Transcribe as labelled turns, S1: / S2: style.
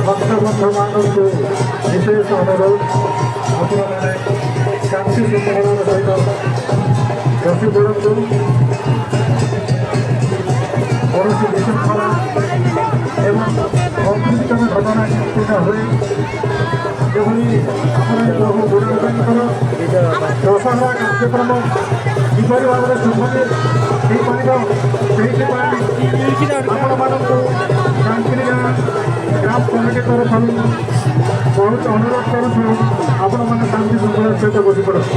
S1: भक्तबन्धुମାନଙ୍କୁ विशेष अनुरोध ଆପଣମାନେ ଶାନ୍ତି ଶୃଙ୍ଖଳାର ସହିତ ବସି ପଡ଼ନ୍ତୁ। କୌଣସି ବିଶୃଙ୍ଖଳା ଏବଂ ଅକୃତ୍ରିମ ଘଟଣା ସୃଷ୍ଟି ନ ହୁଏ ଯେଭଳି ଆମର ପ୍ରଭୁ ବୁଢ଼ାଙ୍କର ଦଶହରା କାର୍ଯ୍ୟକ୍ରମ କିପରି ଭାବରେ ସୁଖରେ ହେଇପାରିବ ସେଇଥିପାଇଁ ଆପଣମାନଙ୍କୁ ଶାନ୍ତିନିକେତନ ଗ୍ରାମ କମିଟି ତରଫରୁ ବହୁତ ଅନୁରୋଧ କରୁଛୁ ଆପଣମାନେ ଶାନ୍ତି ଶୃଙ୍ଖଳାର ସହିତ ବସି ପଡ଼ନ୍ତୁ।